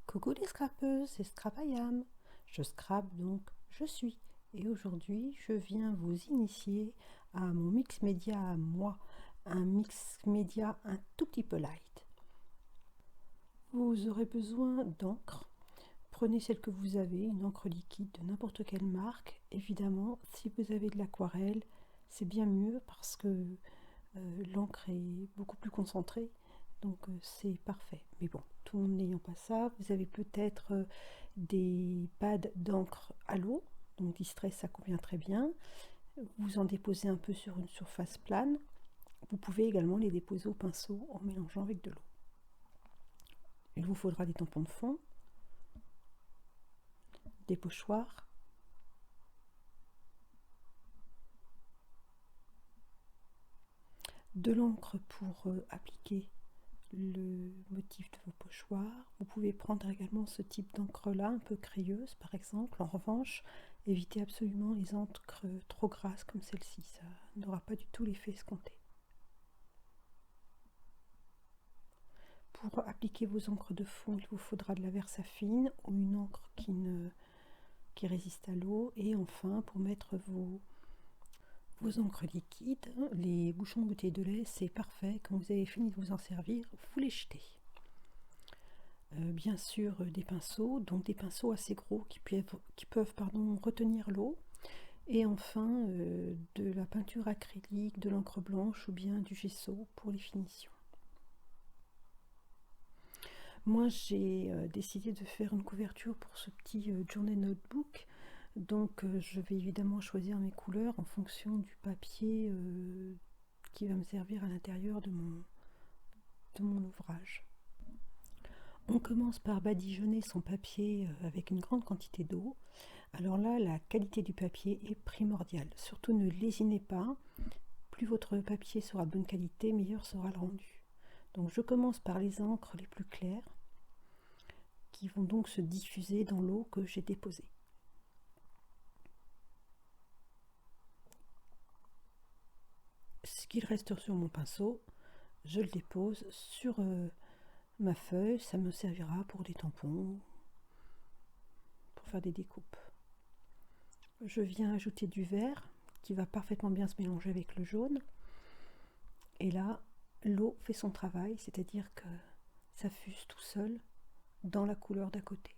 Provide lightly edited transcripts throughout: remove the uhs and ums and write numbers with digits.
Coucou les scrapeuses, c'est Scrapayam. Je scrape donc je suis. Et aujourd'hui, je viens vous initier à mon mix média à moi. Un mix média un tout petit peu light. Vous aurez besoin d'encre. Prenez celle que vous avez, une encre liquide de n'importe quelle marque. Évidemment, si vous avez de l'aquarelle, c'est bien mieux parce que l'encre est beaucoup plus concentrée. Donc c'est parfait. Mais bon, tout le monde n'ayant pas ça, vous avez peut-être des pads d'encre à l'eau. Donc Distress, ça convient très bien. Vous en déposez un peu sur une surface plane. Vous pouvez également les déposer au pinceau en mélangeant avec de l'eau. Il vous faudra des tampons de fond, des pochoirs, de l'encre pour appliquer le motif de vos pochoirs. Vous pouvez prendre également ce type d'encre là, un peu crayeuse par exemple. En revanche, évitez absolument les encres trop grasses comme celle-ci, ça n'aura pas du tout l'effet escompté. Pour appliquer vos encres de fond, il vous faudra de la Versafine ou une encre qui résiste à l'eau. Et enfin, pour mettre vos encres liquides, les bouchons de bouteille de lait, c'est parfait. Quand vous avez fini de vous en servir, vous les jetez. Bien sûr des pinceaux, donc des pinceaux assez gros qui peuvent retenir l'eau. Et enfin de la peinture acrylique, de l'encre blanche ou bien du gesso pour les finitions. Moi j'ai décidé de faire une couverture pour ce petit journey notebook. Donc je vais évidemment choisir mes couleurs en fonction du papier qui va me servir à l'intérieur de mon ouvrage. On commence par badigeonner son papier avec une grande quantité d'eau. Alors là, la qualité du papier est primordiale. Surtout ne lésinez pas. Plus votre papier sera de bonne qualité, meilleur sera le rendu. Donc je commence par les encres les plus claires qui vont donc se diffuser dans l'eau que j'ai déposée. Ce qu'il reste sur mon pinceau, je le dépose sur ma feuille. Ça me servira pour des tampons, pour faire des découpes. Je viens ajouter du vert qui va parfaitement bien se mélanger avec le jaune. Et là, l'eau fait son travail, c'est-à-dire que ça fuse tout seul dans la couleur d'à côté.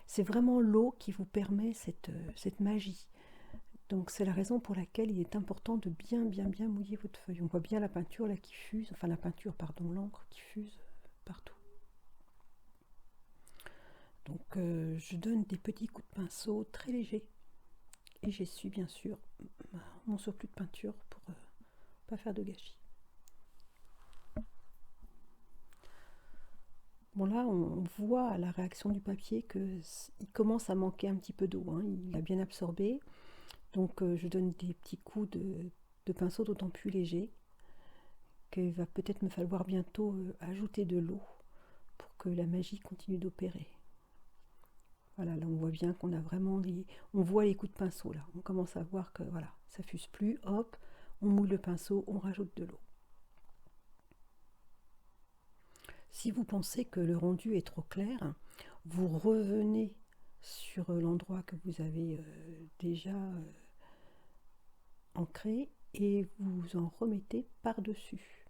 C'est vraiment l'eau qui vous permet cette magie. Donc c'est la raison pour laquelle il est important de bien mouiller votre feuille. On voit bien la peinture là qui fuse, enfin l'encre qui fuse partout. Donc je donne des petits coups de pinceau très légers et j'essuie bien sûr mon surplus de peinture pour pas faire de gâchis. Bon là on voit à la réaction du papier qu'il commence à manquer un petit peu d'eau, hein. Il a bien absorbé. Donc je donne des petits coups de pinceau d'autant plus légers qu'il va peut-être me falloir bientôt ajouter de l'eau pour que la magie continue d'opérer. Voilà, là on voit bien qu'on a vraiment on voit les coups de pinceau là. On commence à voir que voilà, ça fuse plus, hop, on moule le pinceau, on rajoute de l'eau. Si vous pensez que le rendu est trop clair, vous revenez sur l'endroit que vous avez déjà ancré et vous en remettez par-dessus.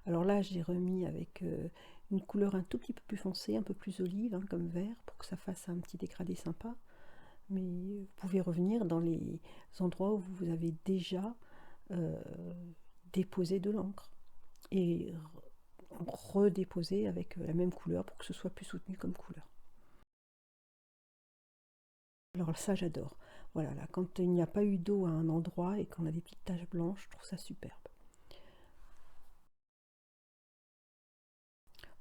Alors là, j'ai remis avec une couleur un tout petit peu plus foncée, un peu plus olive, hein, comme vert, pour que ça fasse un petit dégradé sympa. Mais vous pouvez revenir dans les endroits où vous avez déjà déposé de l'encre et redéposer avec la même couleur pour que ce soit plus soutenu comme couleur. Alors ça, j'adore. Voilà, là, quand il n'y a pas eu d'eau à un endroit et qu'on a des petites taches blanches, je trouve ça superbe.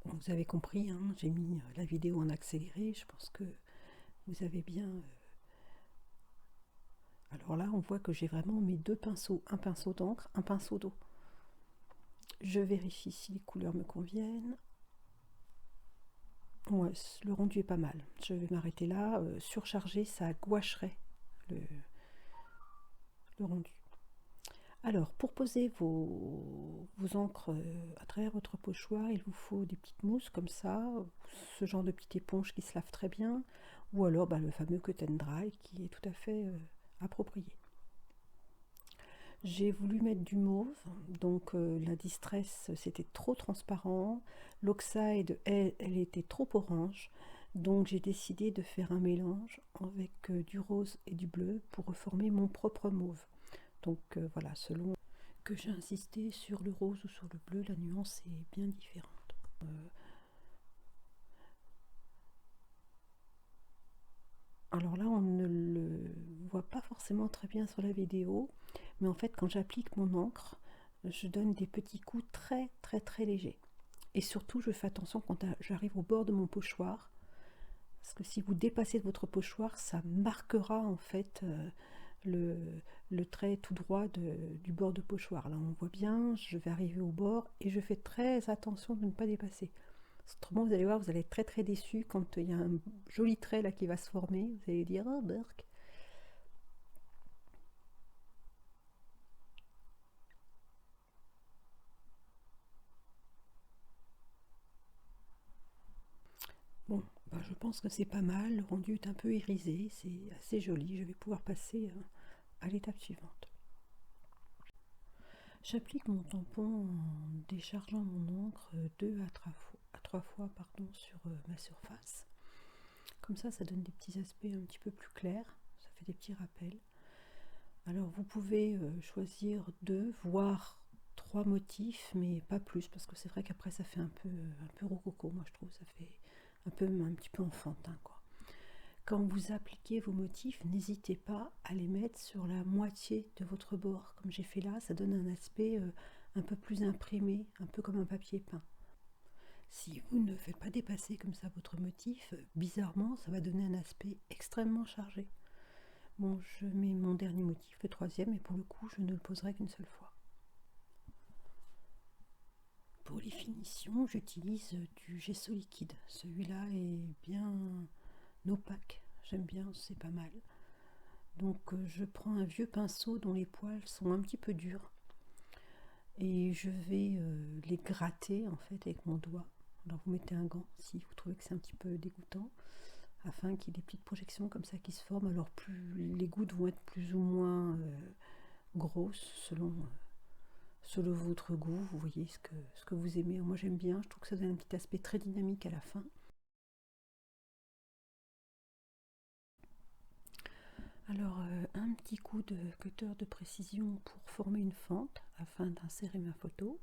Bon, vous avez compris, hein, j'ai mis la vidéo en accéléré, je pense que vous avez bien... Alors là, on voit que j'ai vraiment mes deux pinceaux, un pinceau d'encre, un pinceau d'eau. Je vérifie si les couleurs me conviennent. Ouais, le rendu est pas mal. Je vais m'arrêter là. Surcharger, ça gouacherait le rendu. Alors, pour poser vos encres à travers votre pochoir, il vous faut des petites mousses comme ça, ce genre de petite éponge qui se lave très bien, ou alors le fameux cut and dry qui est tout à fait approprié. J'ai voulu mettre du mauve, donc la Distress c'était trop transparent, l'Oxide elle était trop orange, donc j'ai décidé de faire un mélange avec du rose et du bleu pour reformer mon propre mauve. Donc voilà, selon que j'ai insisté sur le rose ou sur le bleu, la nuance est bien différente. Alors là, on ne le voit pas forcément très bien sur la vidéo, mais en fait, quand j'applique mon encre, je donne des petits coups très très très légers. Et surtout, je fais attention quand j'arrive au bord de mon pochoir, parce que si vous dépassez votre pochoir, ça marquera en fait le, le trait tout droit du bord de pochoir. Là, on voit bien, je vais arriver au bord et je fais très attention de ne pas dépasser. Autrement, vous allez voir, vous allez être très très déçu quand il y a un joli trait là qui va se former. Vous allez dire, oh, berk. Bon, je pense que c'est pas mal. Le rendu est un peu irisé, c'est assez joli. Je vais pouvoir passer à l'étape suivante. J'applique mon tampon en déchargeant mon encre deux à trois fois pardon, sur ma surface. Comme ça donne des petits aspects un petit peu plus clairs. Ça fait des petits rappels. Alors vous pouvez choisir deux, voire trois motifs, mais pas plus, parce que c'est vrai qu'après ça fait un peu rococo, moi je trouve, ça fait un petit peu enfantin quoi. Quand vous appliquez vos motifs, n'hésitez pas à les mettre sur la moitié de votre bord, comme j'ai fait là, ça donne un aspect un peu plus imprimé, un peu comme un papier peint. Si vous ne faites pas dépasser comme ça votre motif, bizarrement, ça va donner un aspect extrêmement chargé. Bon, je mets mon dernier motif, le troisième, et pour le coup, je ne le poserai qu'une seule fois. Pour les finitions, j'utilise du gesso liquide. Celui-là est bien opaque, j'aime bien, c'est pas mal. Donc je prends un vieux pinceau dont les poils sont un petit peu durs et je vais les gratter en fait avec mon doigt. Alors vous mettez un gant si vous trouvez que c'est un petit peu dégoûtant, afin qu'il y ait des petites projections comme ça qui se forment. Alors plus les gouttes vont être plus ou moins grosses selon votre goût, vous voyez ce que vous aimez. Moi j'aime bien, je trouve que ça donne un petit aspect très dynamique à la fin. Alors un petit coup de cutter de précision pour former une fente afin d'insérer ma photo.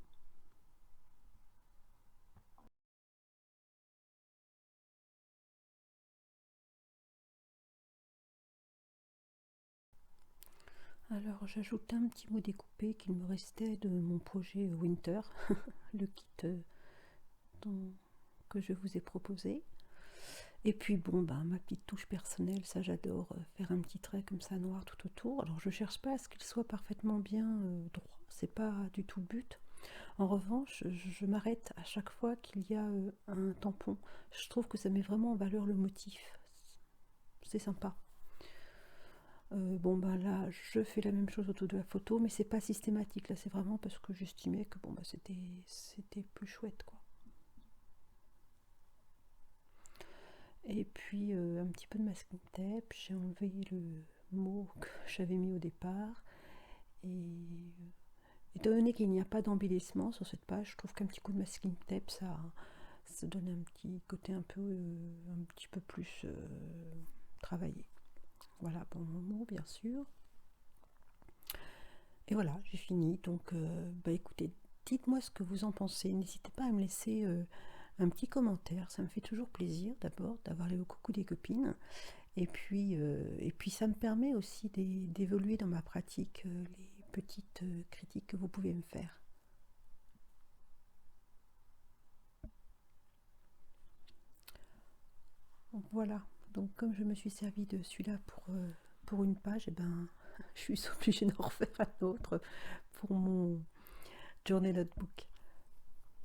Alors j'ajoute un petit bout découpé qu'il me restait de mon projet Winter, le kit que je vous ai proposé. Et puis bon, ma petite touche personnelle, ça j'adore faire un petit trait comme ça noir tout autour. Alors je cherche pas à ce qu'il soit parfaitement bien droit, c'est pas du tout le but. En revanche, je m'arrête à chaque fois qu'il y a un tampon. Je trouve que ça met vraiment en valeur le motif. C'est sympa. Là, je fais la même chose autour de la photo, mais c'est pas systématique. Là, c'est vraiment parce que j'estimais que c'était plus chouette, quoi. Et puis un petit peu de masking tape. J'ai enlevé le mot que j'avais mis au départ. Et étant donné qu'il n'y a pas d'embellissement sur cette page, je trouve qu'un petit coup de masking tape, ça donne un petit côté un petit peu plus travaillé. Voilà pour mon mot, bien sûr. Et voilà, j'ai fini. Donc, écoutez, dites-moi ce que vous en pensez. N'hésitez pas à me laisser un petit commentaire. Ça me fait toujours plaisir, d'abord, d'avoir les coucou des copines. Et puis ça me permet aussi d'évoluer dans ma pratique, les petites critiques que vous pouvez me faire. Donc, voilà. Donc, comme je me suis servi de celui-là pour une page, je suis obligée d'en refaire un autre pour mon journal notebook.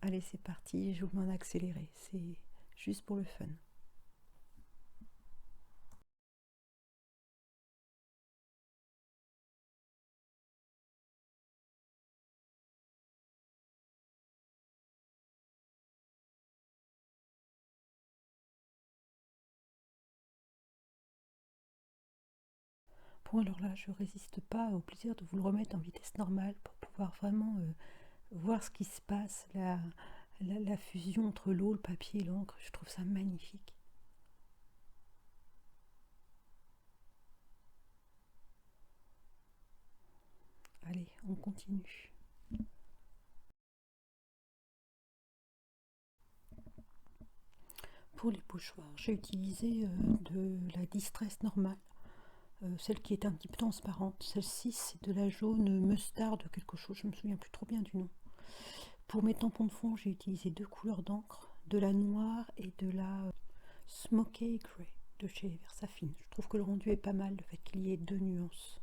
Allez, c'est parti, je vous m'en accélérer. C'est juste pour le fun. Bon, alors là, je résiste pas au plaisir de vous le remettre en vitesse normale pour pouvoir vraiment voir ce qui se passe, la fusion entre l'eau, le papier et l'encre. Je trouve ça magnifique. Allez, on continue. Pour les pochoirs, j'ai utilisé de la Distress normale, celle qui est un petit peu transparente. Celle-ci, c'est de la jaune mustard de quelque chose, je me souviens plus trop bien du nom. Pour mes tampons de fond, j'ai utilisé 2 couleurs d'encre, de la noire et de la Smoky Grey de chez Versafine. Je trouve que le rendu est pas mal, le fait qu'il y ait 2 nuances.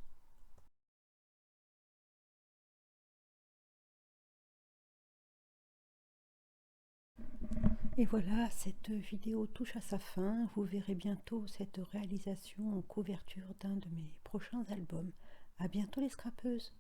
Et voilà, cette vidéo touche à sa fin. Vous verrez bientôt cette réalisation en couverture d'un de mes prochains albums. À bientôt les scrapeuses!